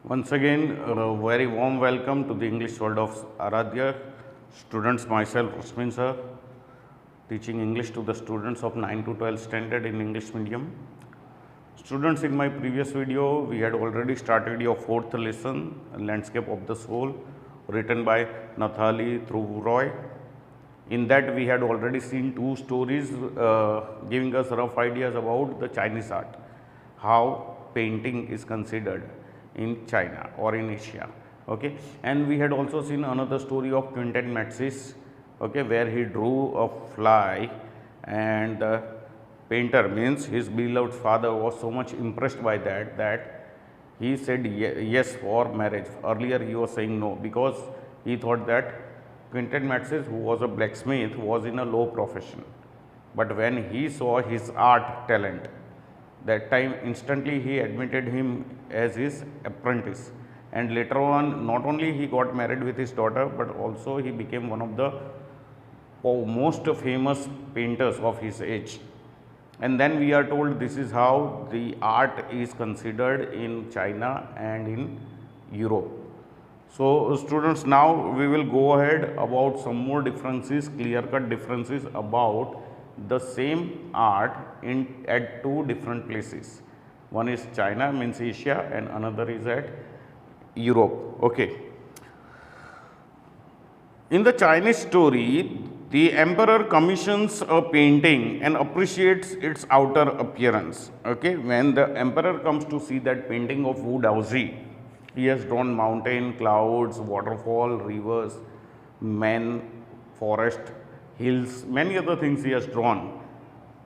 Once again, a very warm welcome to the English World of Aradhya. Students, myself, Rusmin sir, teaching English to the students of 9 to 12 standard in English medium. Students, in my previous video, we had already started your fourth lesson, Landscape of the Soul, written by Nathalie Roy. In that, we had already seen two stories giving us rough ideas about the Chinese art, how painting is considered in China or in Asia. Okay, and we had also seen another story of Quentin Matsys, okay, where he drew a fly, and the painter, means his beloved father, was so much impressed by that he said yes for marriage. Earlier he was saying no because he thought that Quentin Matsys, who was a blacksmith, was in a low profession. But when he saw his art talent, that time instantly he admitted him as his apprentice. And later on, not only he got married with his daughter, but also he became one of the most famous painters of his age. And then we are told this is how the art is considered in China and in Europe. So, students, now we will go ahead about some more differences, clear-cut differences about the same art at two different places. One is China, means Asia, and another is at Europe. Okay. In the Chinese story, the emperor commissions a painting and appreciates its outer appearance. Okay, when the emperor comes to see that painting of Wu Daozi, he has drawn mountain, clouds, waterfall, rivers, men, forest, hills, many other things he has drawn,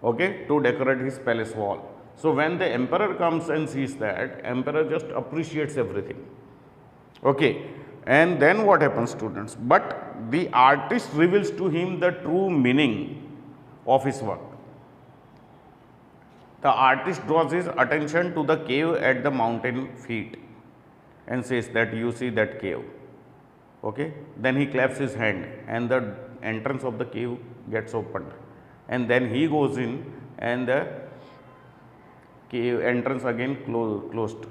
okay, to decorate his palace wall. So when the emperor comes and sees that, emperor just appreciates everything. Okay, and then what happens, students? But the artist reveals to him the true meaning of his work. The artist draws his attention to the cave at the mountain feet and says that you see that cave. Okay, then he claps his hand and the entrance of the cave gets opened, and then he goes in and the cave entrance again closed.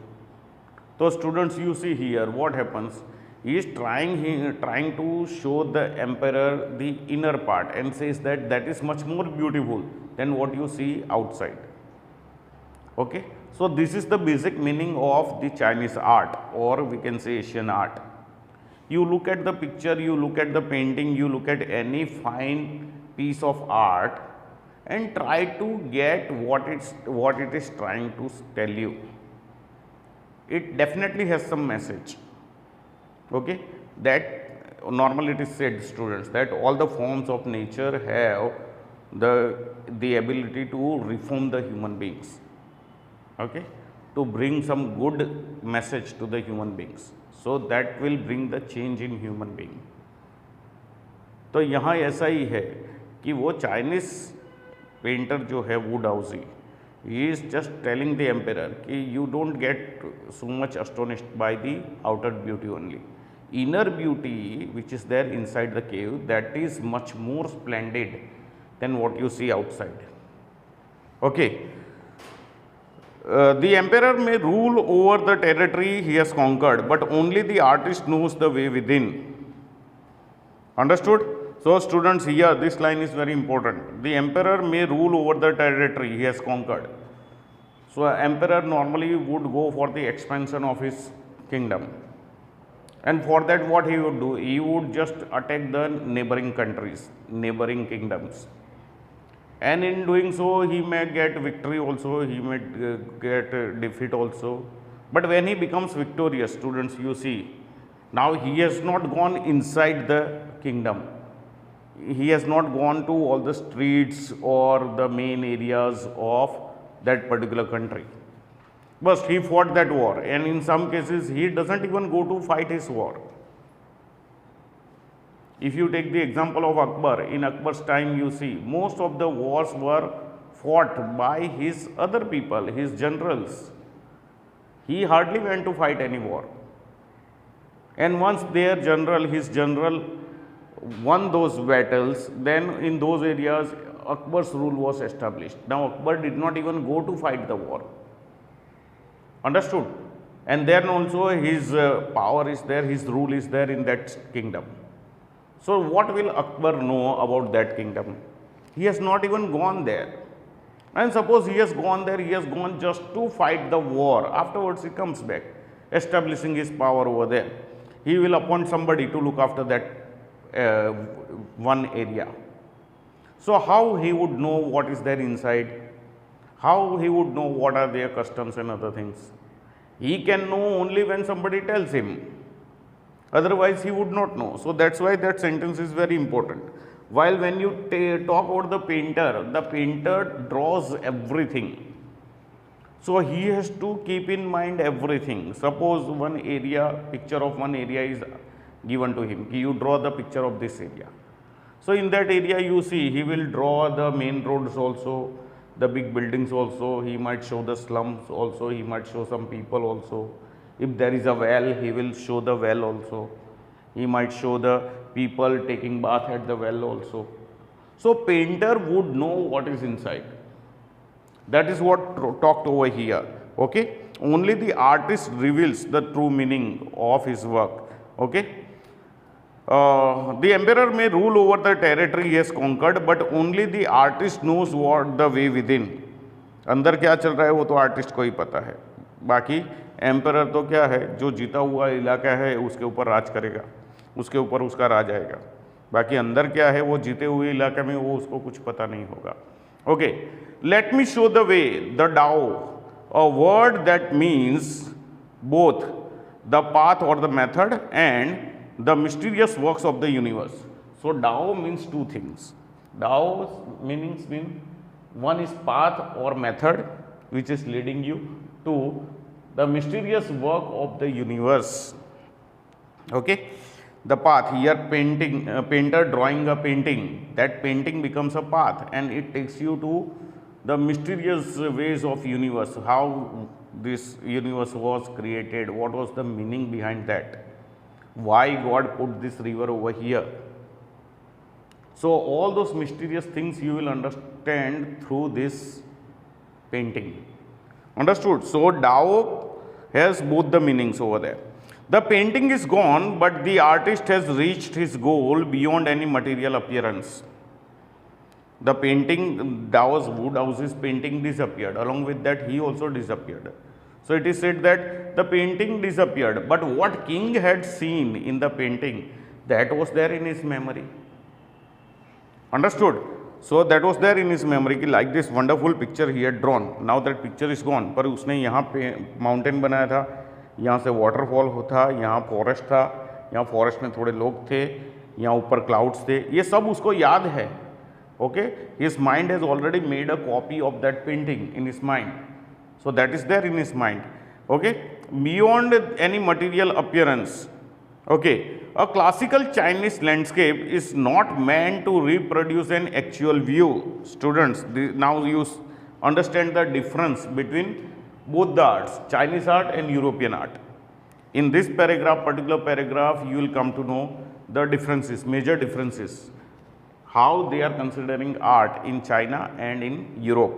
So, students, you see here what happens. He is trying to show the emperor the inner part and says that that is much more beautiful than what you see outside. Okay. So, this is the basic meaning of the Chinese art, or we can say Asian art. You look at the picture, you look at the painting, you look at any fine piece of art and try to get what it is trying to tell you. It definitely has some message. Okay, that normally it is said, students, that all the forms of nature have the ability to reform the human beings. Okay, to bring some good message to the human beings, so that will bring the change in human being. तो यहाँ ऐसा ही है कि वो Chinese painter जो है वू डाउजी, he is just telling the emperor कि you don't get so much astonished by the outer beauty only. Inner beauty which is there inside the cave, that is much more splendid than what you see outside. Okay. The emperor may rule over the territory he has conquered, but only the artist knows the way within. Understood? So, students, here this line is very important. The emperor may rule over the territory he has conquered. So, emperor normally would go for the expansion of his kingdom, and for that what he would do? He would just attack the neighboring countries, neighboring kingdoms, and in doing so he may get victory also, he may get defeat also. But when he becomes victorious, students, you see, now he has not gone inside the kingdom, he has not gone to all the streets or the main areas of that particular country. But he fought that war, and in some cases he doesn't even go to fight his war. If you take the example of Akbar, in Akbar's time, you see most of the wars were fought by his other people, his generals. He hardly went to fight any war. And once his general won those battles, then in those areas Akbar's rule was established. Now, Akbar did not even go to fight the war. Understood? and then also his power is there, his rule is there in that kingdom. So what will Akbar know about that kingdom? He has not even gone there. And suppose he has gone there, he has gone just to fight the war. Afterwards he comes back, establishing his power over there. He will appoint somebody to look after that one area. So how he would know what is there inside? How he would know what are their customs and other things? He can know only when somebody tells him. Otherwise he would not know. So that's why that sentence is very important. While when you talk about the painter draws everything. So he has to keep in mind everything. Suppose one area, picture of one area is given to him. You draw the picture of this area. So in that area you see, he will draw the main roads also, the big buildings also, he might show the slums also, he might show some people also. If there is a well, he will show the well also. He might show the people taking bath at the well also. So painter would know what is inside. That is what talked over here. Okay, only the artist reveals the true meaning of his work. Okay, the emperor may rule over the territory he has conquered, but only the artist knows what the way within. अंदर क्या चल रहा है वो तो artist को ही पता है. बाकी एम्परर तो क्या है, जो जीता हुआ इलाका है उसके ऊपर राज करेगा, उसके ऊपर उसका राज आएगा. बाकी अंदर क्या है वो जीते हुए इलाके में वो उसको कुछ पता नहीं होगा. Okay, let me show the way the Dao, a word that means both the path और the method and the mysterious works of the universe. So Dao means two things. Dao meanings mean one is path or method which is leading you to the mysterious work of the universe. Okay, the path here, painter drawing a painting, that painting becomes a path and it takes you to the mysterious ways of universe, how this universe was created, what was the meaning behind that, why God put this river over here. So all those mysterious things you will understand through this painting. Understood? So Dao has both the meanings over there. The painting is gone, but the artist has reached his goal beyond any material appearance. The painting, Dao's Woodhouse's painting disappeared. Along with that, he also disappeared. So it is said that the painting disappeared, but what king had seen in the painting, that was there in his memory. Understood? So that was there in his memory कि like this wonderful picture he had drawn. Now that picture is gone. पर उसने यहाँ पे mountain बनाया था, यहाँ से waterfall होता, यहाँ फॉरेस्ट था, यहाँ फॉरेस्ट में थोड़े लोग थे, यहाँ ऊपर क्लाउड्स थे, ये सब उसको याद है. Okay, his mind has already made a copy of that painting in his mind. So that is there in his mind. Okay, beyond any material appearance. Okay, a classical Chinese landscape is not meant to reproduce an actual view. Students, now you understand the difference between both the arts, Chinese art and European art. In this paragraph, particular paragraph, you will come to know the differences, major differences, how they are considering art in China and in Europe.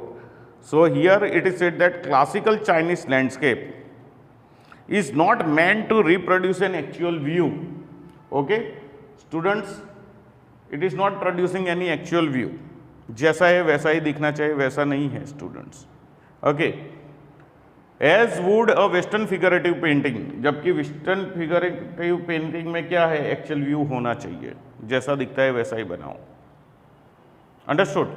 So here it is said that classical Chinese landscape is not meant to reproduce an actual view. Okay, students, it is not producing any actual view. जैसा है वैसा ही दिखना चाहिए, वैसा नहीं है students. Okay, as would a western figurative painting, जबकि western figurative painting में क्या है, actual view होना चाहिए, जैसा दिखता है वैसा ही बनाओ. Understood?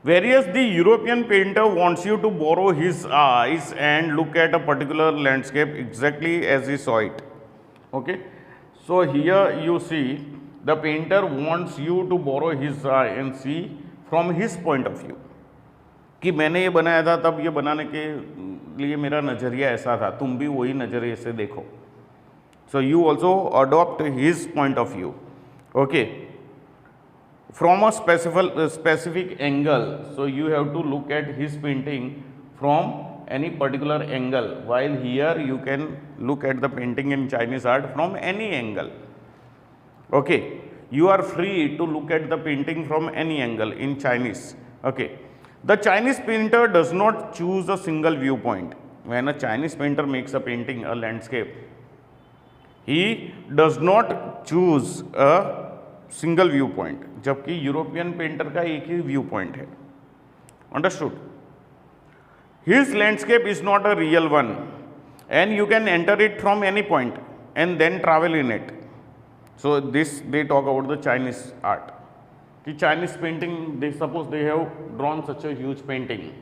Whereas the European painter wants you to borrow his eyes and look at a particular landscape exactly as he saw it. Okay, so here you see the painter wants you to borrow his eye and see from his point of view. कि मैंने ये बनाया था तब ये बनाने के लिए मेरा नज़रिया ऐसा था, तुम भी वही नज़रिए से देखो. So you also adopt his point of view. Okay. From a specific angle, so you have to look at his painting from any particular angle, while here you can look at the painting in Chinese art from any angle. Okay, you are free to look at the painting from any angle in Chinese. Okay, the Chinese painter does not choose a single viewpoint. when a Chinese painter makes a painting, a landscape, he does not choose a single viewpoint, जबकि European painter का एक ही view point है. Understood? His landscape is not a real one, and you can enter it from any point and then travel in it. So this they talk about the Chinese art. The Chinese painting, they suppose they have drawn such a huge painting.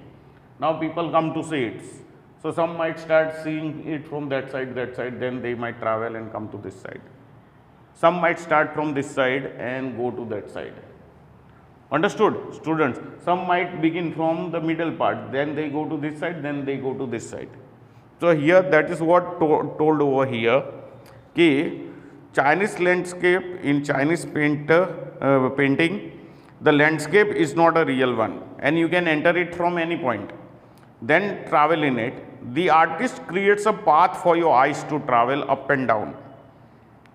Now people come to see it. So some might start seeing it from that side, then they might travel and come to this side. Some might start from this side and go to that side. Understood, students? Some might begin from the middle part, then they go to this side, then they go to this side. So here that is what told over here, कि Chinese landscape in Chinese painting, the landscape is not a real one, and you can enter it from any point, then travel in it. The artist creates a path for your eyes to travel up and down.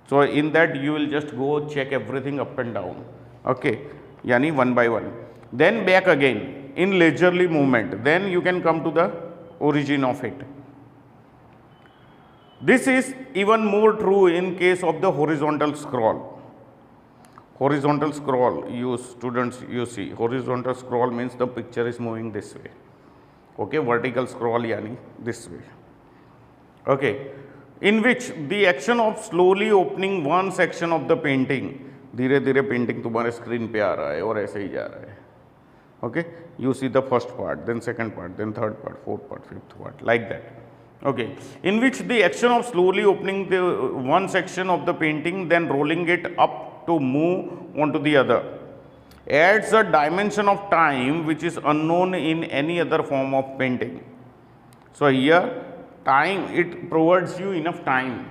So in that you will just go check everything up and down. Okay, yani one by one. Then back again in leisurely movement. Then you can come to the origin of it. This is even more true in case of the horizontal scroll. Horizontal scroll, you students, you see, horizontal scroll means the picture is moving this way. Okay, vertical scroll yani this way. Okay, in which the action of slowly opening one section of the painting, धीरे धीरे painting तुम्हारे screen पे आ रहा है और ऐसे ही जा रहा है. Okay, you see the first part, then second part, then third part, fourth part, fifth part, like that. Okay, in which the action of slowly opening the one section of the painting, then rolling it up to move onto the other, adds a dimension of time which is unknown in any other form of painting. So here time, it provides you enough time,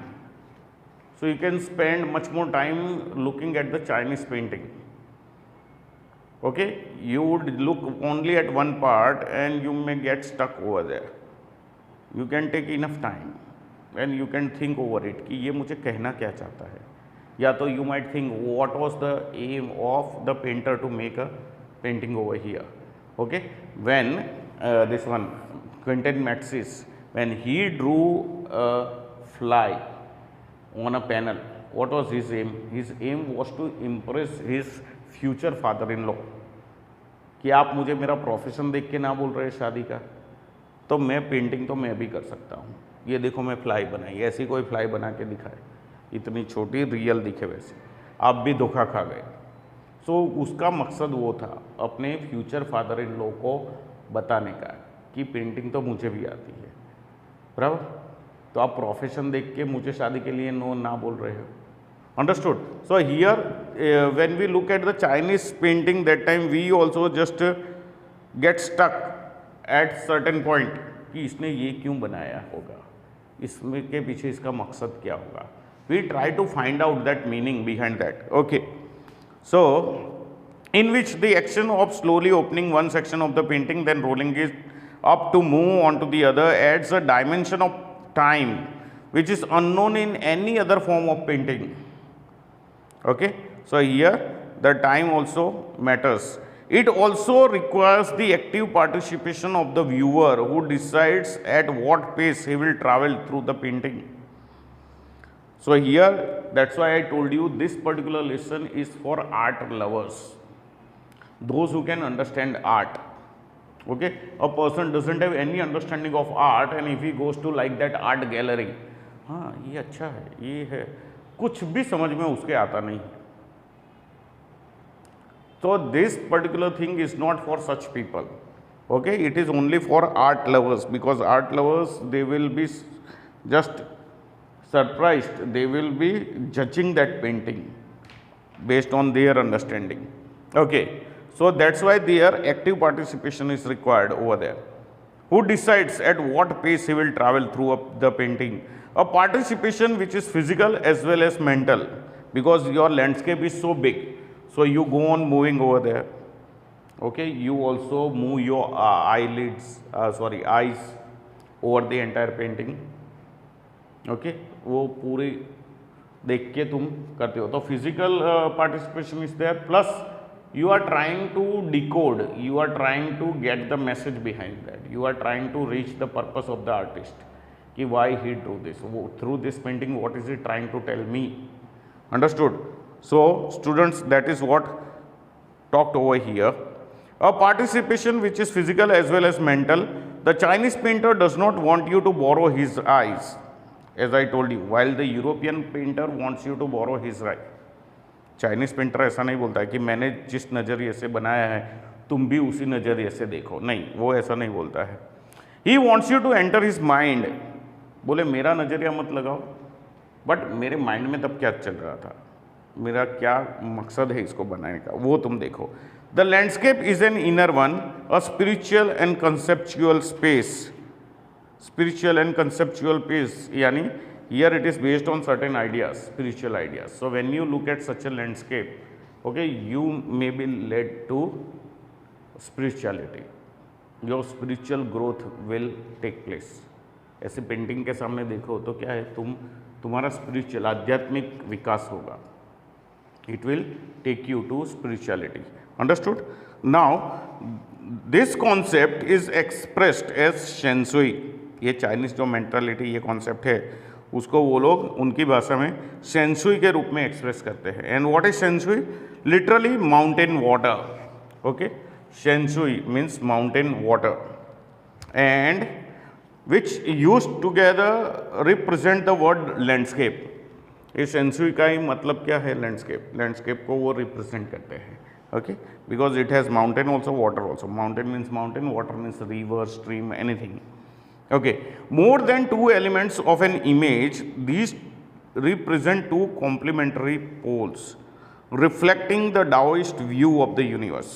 so you can spend much more time looking at the Chinese painting. Okay, you would look only at one part and you may get stuck over there. You can take enough time and you can think over it कि ये मुझे कहना क्या चाहता है. या तो you might think what was the aim of the painter to make a painting over here. Okay, when this one Quentin Matsys, when he drew a fly on a panel, what was his aim? His aim was to impress his future father-in-law कि आप मुझे मेरा profession देख के ना बोल रहे शादी का, तो मैं पेंटिंग तो मैं भी कर सकता हूँ. ये देखो मैं फ्लाई बनाई, ऐसी कोई फ्लाई बना के दिखाए, इतनी छोटी, रियल दिखे वैसे, आप भी धोखा खा गए. सो उसका मकसद वो था अपने फ्यूचर फादर इन लॉ को बताने का कि पेंटिंग तो मुझे भी आती है. बराबर, तो आप प्रोफेशन देख के मुझे शादी के लिए नो ना बोल रहे हो. Understood? So here when we look at the Chinese painting, that time we also just get stuck at certain point कि इसने ये क्यों बनाया होगा, इसमें के पीछे इसका मकसद क्या होगा. We try to find out that meaning behind that. Okay, so in which the action of slowly opening one section of the painting, then rolling it up to move on to the other, adds a dimension of time which is unknown in any other form of painting. Okay, so here the time also matters. It also requires the active participation of the viewer who decides at what pace he will travel through the painting. So here, that's why I told you this particular lesson is for art lovers, those who can understand art. Okay, a person doesn't have any understanding of art and if he goes to like that art gallery, हाँ ये अच्छा है, ये है, कुछ भी समझ में उसके आता नहीं. So this particular thing is not for such people. Okay, it is only for art lovers, because art lovers, they will be just surprised, they will be judging that painting based on their understanding. Okay, so that's why their active participation is required over there. Who decides at what pace he will travel through the painting? A participation which is physical as well as mental, because your landscape is so big, so you go on moving over there. Okay, you also move your eyes over the entire painting. Okay, वो पूरी देख के तुम करते हो. तो physical participation is there, plus you are trying to decode, you are trying to get the message behind that, you are trying to reach the purpose of the artist, ki why he drew this, through this painting what is he trying to tell me. Understood? So students, that is what talked over here. A participation which is physical as well as mental. The Chinese painter does not want you to borrow his eyes, as I told you, while the European painter wants you to borrow his eye. Chinese painter ऐसा नहीं बोलता है कि मैंने जिस नज़रिए से बनाया है तुम भी उसी नज़रिए से देखो, नहीं, वो ऐसा नहीं बोलता है. He wants you to enter his mind. बोले मेरा नज़रिया मत लगाओ, बट मेरे माइंड में तब क्या चल रहा था, मेरा क्या मकसद है इसको बनाने का, वो तुम देखो. The landscape is an inner one, a spiritual and conceptual space. Spiritual and conceptual space यानी here it is based on certain ideas, spiritual ideas. So when you look at such a landscape, okay, you may be led to spirituality, your spiritual growth will take place. ऐसे painting के सामने देखो तो क्या है, तुम्हारा spiritual आध्यात्मिक विकास होगा. It will take you to spirituality. Understood? Now this concept is expressed as Shen Shui. ये चाइनीज जो मेंटालिटी, ये कॉन्सेप्ट है, उसको वो लोग उनकी भाषा में शेंसुई के रूप में एक्सप्रेस करते हैं. And what is shanshui? Literally mountain water. Okay, shanshui means mountain water and which use together represent the word landscape. ये शेंसुई का ही मतलब क्या है? लैंडस्केप. लैंडस्केप को वो रिप्रेजेंट करते हैं. Okay, because it has mountain also, water also. Mountain means mountain, water means river, stream, anything. Okay, more than two elements of an image, these represent two complementary poles reflecting the Taoist view of the universe.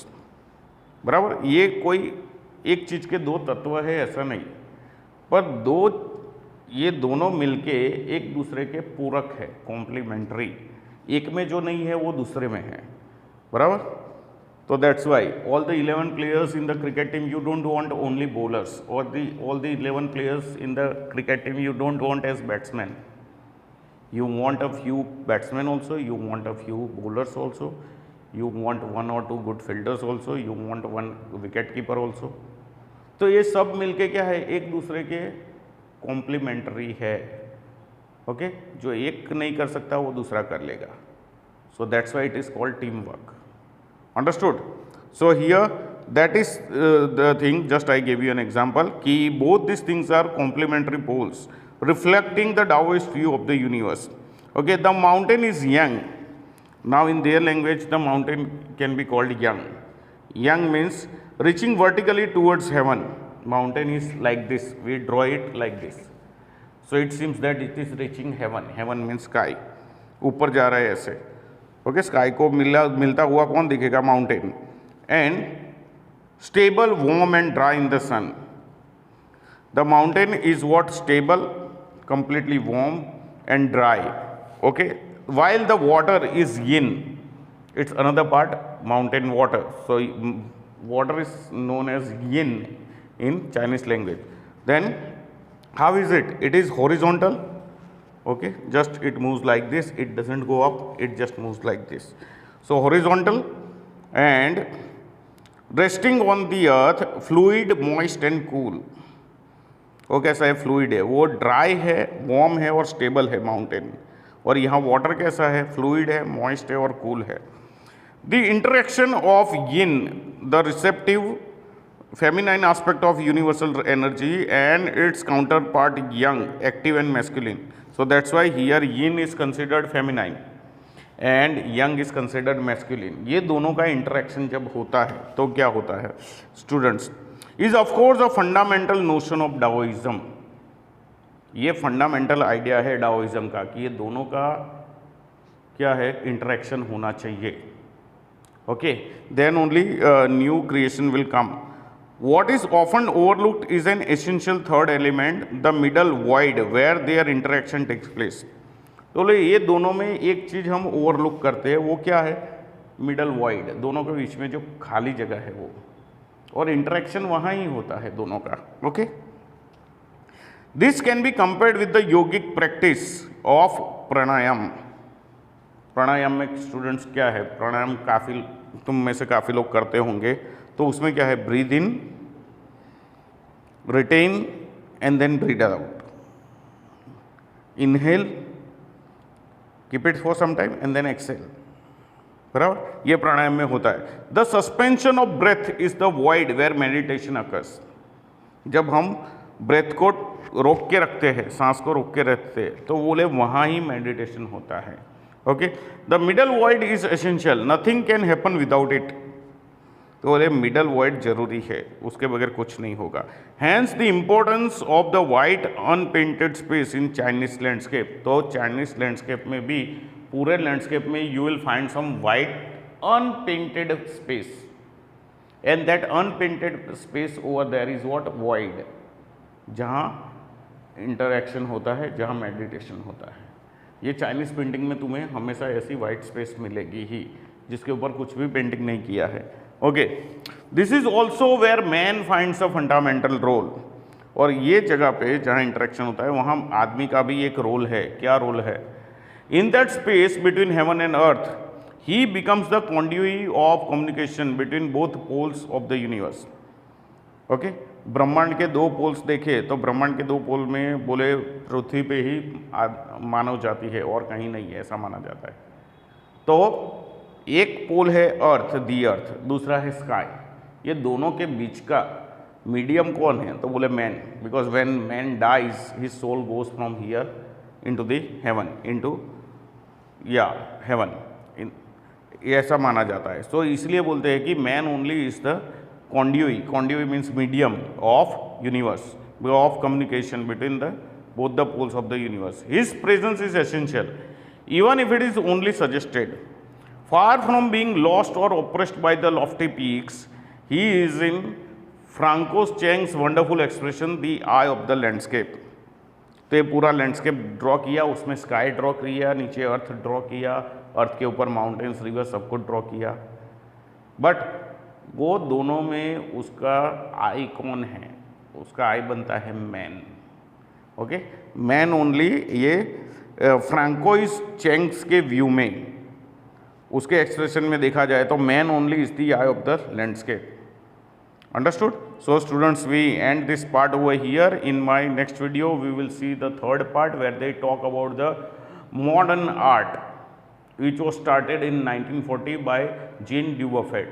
बराबर, ये कोई एक चीज के दो तत्व है ऐसा नहीं, पर ये दोनों मिलके एक दूसरे के पूरक है, कॉम्प्लीमेंट्री. एक में जो नहीं है वो दूसरे में है. बराबर. So that's why all the 11 players in the cricket team, you don't want only bowlers, or all the 11 players in the cricket team you don't want as batsmen. You want a few batsmen also, you want a few bowlers also, you want one or two good fielders also, you want one wicket keeper also. तो ये सब मिलके क्या है, एक दूसरे के complementary है. ओके, जो एक नहीं कर सकता वो दूसरा कर लेगा. So that's why it is called teamwork. Understood? So here that is the thing, just I gave you an example कि both these things are complementary poles reflecting the Taoist view of the universe. Okay, the mountain is yang. Now in their language the mountain can be called yang. Yang means reaching vertically towards heaven. Mountain is like this, we draw it like this. So it seems that it is reaching heaven. Heaven means sky. ऊपर जा रहा है ऐसे. Okay, sky को मिलता हुआ कौन दिखेगा? Mountain. And stable, warm and dry in the sun. The mountain is what? Stable, completely warm and dry. Okay, while the water is yin, it's another part, mountain water. So water is known as yin in Chinese language. Then how is it? It is horizontal. Okay, just it moves like this, it doesn't go up, it just moves like this. So horizontal and resting on the earth, fluid, moist and cool. वो कैसा है? Fluid है, वो dry है, warm है और stable है mountain. और यहाँ वाटर कैसा है? फ्लूइड है, मॉइस्ट है और कूल है. The interaction of yin, the receptive feminine aspect of universal energy, and its counterpart yang, active and masculine. So that's why here yin is considered feminine and yang is considered masculine. ये दोनों का interaction जब होता है तो क्या होता है students? Is of course a fundamental notion of Daoism. ये फंडामेंटल आइडिया है डाओइज्म का कि ये दोनों का क्या है? इंटरेक्शन होना चाहिए. Okay, then only new creation will come. What is often overlooked is an essential third element, the middle void, where their interaction takes place. तो ये दोनों में एक चीज़ हम ओवरलुक करते हैं, वो क्या है? Middle void. दोनों के बीच में जो खाली जगह है वो, और इंटरेक्शन वहाँ ही होता है दोनों का. Okay, this can be compared with the yogic practice of pranayama. Pranayama में स्टूडेंट्स क्या है? प्राणायाम काफ़ी तुम में से काफ़ी लोग करते होंगे। तो उसमें क्या है, breathe in, retain and then breathe out, inhale, keep it for some time and then exhale, बराबर, ये प्राणायाम में होता है। The suspension of breath is the void where meditation occurs. जब हम ब्रेथ को रोक के रखते हैं, सांस को रोक के रखते हैं, तो बोले वहाँ ही मेडिटेशन होता है। Okay, the middle void is essential, nothing can happen without it. तो बोले मिडल वॉइड जरूरी है, उसके बगैर कुछ नहीं होगा। Hence the importance of the white unpainted space in Chinese landscape. तो चाइनीज लैंडस्केप में भी, पूरे लैंडस्केप में you will find some white unpainted space, and that unpainted space over there is what, void, जहाँ इंटरैक्शन होता है, जहाँ meditation होता है। ये चाइनीज़ पेंटिंग में तुम्हें हमेशा ऐसी वाइट स्पेस मिलेगी ही, जिसके ऊपर कुछ भी पेंटिंग नहीं किया है। Okay, this is also where man finds a fundamental role. और ये जगह पे जहाँ इंटरेक्शन होता है, वहाँ आदमी का भी एक रोल है। क्या रोल है? In that space between heaven and earth he becomes the conduit of communication between both poles of the universe. Okay, ब्रह्मांड के दो पोल्स देखे तो ब्रह्मांड के दो पोल में बोले पृथ्वी पे ही मानव जाति है और कहीं नहीं है, ऐसा माना जाता है। तो एक पोल है अर्थ, दी अर्थ, दूसरा है स्काई। ये दोनों के बीच का मीडियम कौन है? तो बोले man, because when man dies his soul goes from here into the heaven, into heaven, ऐसा माना जाता है। सो इसलिए बोलते हैं कि man only is the conduit means medium of universe, of communication between both the poles of the universe. His presence is essential, even if it is only suggested. Far from being lost or oppressed by the lofty peaks, he is in Francois Cheng's wonderful expression, the eye of the landscape. तो ये पूरा landscape draw किया, उसमें sky draw किया, नीचे अर्थ draw किया, अर्थ के ऊपर माउंटेन्स, रिवर, सबको ड्रॉ किया। बट वो दोनों में उसका आई कौन है? उसका आई बनता है मैन। Okay, man only. ये फ्रांकोइस चेंग्स के व्यू में, उसके एक्सप्रेशन में देखा जाए तो man only is the eye of the landscape. Understood? So students, we end this part over here. In my next video we will see the third part where they talk about the modern art which was started in 1940 by Jean Dubuffet.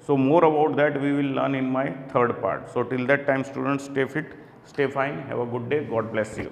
So more about that we will learn in my third part. So till that time students, stay fit, stay fine, have a good day, God bless you.